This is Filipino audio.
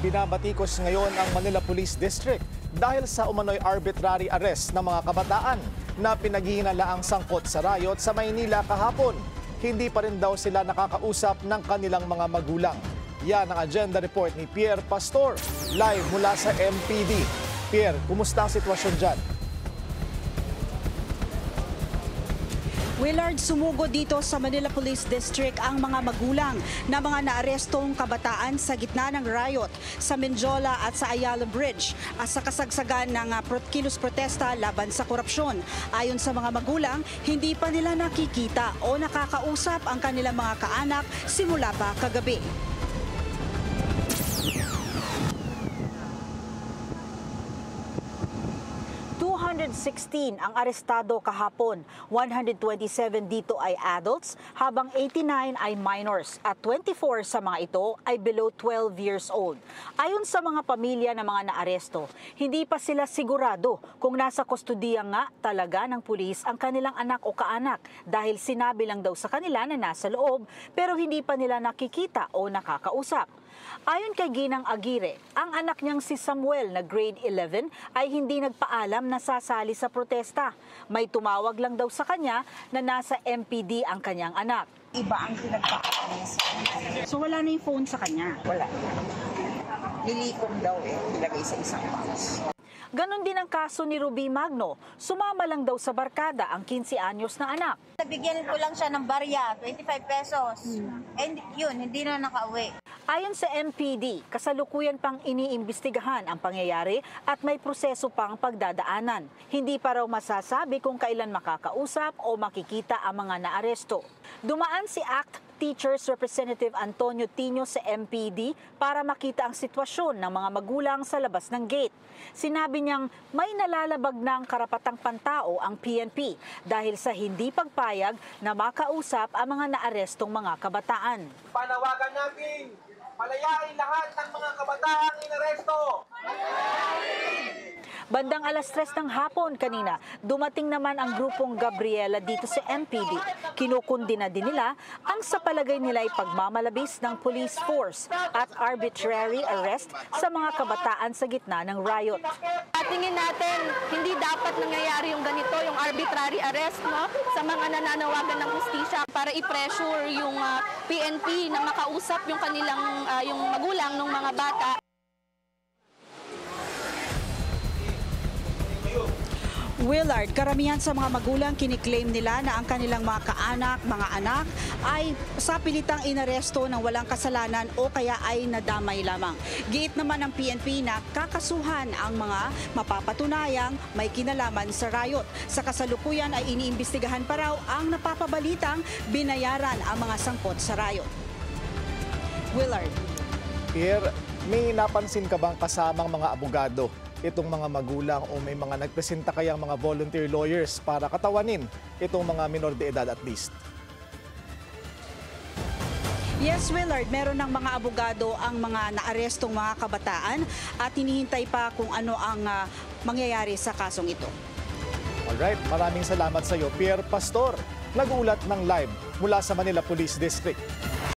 Binabatikos ngayon ang Manila Police District dahil sa umano'y arbitrary arrest ng mga kabataan na pinaghihinalaang sangkot sa riot sa Maynila kahapon. Hindi pa rin daw sila nakakausap ng kanilang mga magulang. Yan ang agenda report ni Pierre Pastor, live mula sa MPD. Pierre, kumusta ang sitwasyon dyan? Willard, sumugod dito sa Manila Police District ang mga magulang na mga naarestong kabataan sa gitna ng riot sa Menjola at sa Ayala Bridge sa kasagsagan ng kilos protesta laban sa korupsyon. Ayon sa mga magulang, hindi pa nila nakikita o nakakausap ang kanilang mga kaanak simula pa kagabi. ang arestado kahapon, 127 dito ay adults, habang 89 ay minors at 24 sa mga ito ay below 12 years old. Ayon sa mga pamilya ng mga naaresto, hindi pa sila sigurado kung nasa kustodiya nga talaga ng pulis ang kanilang anak o kaanak dahil sinabi lang daw sa kanila na nasa loob pero hindi pa nila nakikita o nakakausap. Ayon kay Ginang Aguirre, ang anak niyang si Samuel na grade 11 ay hindi nagpaalam na sasali sa protesta. May tumawag lang daw sa kanya na nasa MPD ang kanyang anak. Iba ang pinagpapaalam sa kanya. So wala na yung phone sa kanya? Wala. Nilikom daw ilagay sa isang box. Ganon din ang kaso ni Ruby Magno. Sumama lang daw sa barkada ang 15 anyos na anak. Nabigyan ko lang siya ng barya, 25 pesos. And yun, hindi na nakauwi. Ayon sa MPD, kasalukuyan pang iniimbestigahan ang pangyayari at may proseso pang pagdadaanan. Hindi pa raw masasabi kung kailan makakausap o makikita ang mga naaresto. Dumaan si ACT Teachers Representative Antonio Tino sa MPD para makita ang sitwasyon ng mga magulang sa labas ng gate. Sinabi niyang may nalalabag ng karapatang pantao ang PNP dahil sa hindi pagpayag na makausap ang mga naarestong mga kabataan. Panawagan natin, palayain lahat ng mga kabataang inaresto. Bandang alas 3 ng hapon kanina, dumating naman ang grupong Gabriela dito sa MPD. Kinukundina din nila ang sa palagay nila ay pagmamalabis ng police force at arbitrary arrest sa mga kabataan sa gitna ng riot. Tingin natin, hindi dapat nangyayari yung ganito, yung arbitrary arrest sa mga nananawagan ng hustisya para i-pressure yung PNP na makausap yung kanilang yung magulang ng mga bata. Willard, karamihan sa mga magulang kiniklaim nila na ang kanilang mga kaanak, mga anak ay sa pilitang inaresto ng walang kasalanan o kaya ay nadamay lamang. Giit naman ng PNP na kakasuhan ang mga mapapatunayang may kinalaman sa riot. Sa kasalukuyan ay iniimbestigahan pa raw ang napapabalitang binayaran ang mga sangkot sa riot. Willard. Pierre, may napansin ka bang kasamang mga abogado itong mga magulang o may mga nagpresenta kayang mga volunteer lawyers para katawanin itong mga minor de edad at least? Yes, Willard, meron ng mga abogado ang mga naarestong mga kabataan at hinihintay pa kung ano ang mangyayari sa kasong ito. Alright, maraming salamat sa iyo, Pierre Pastor, nag-uulat ng live mula sa Manila Police District.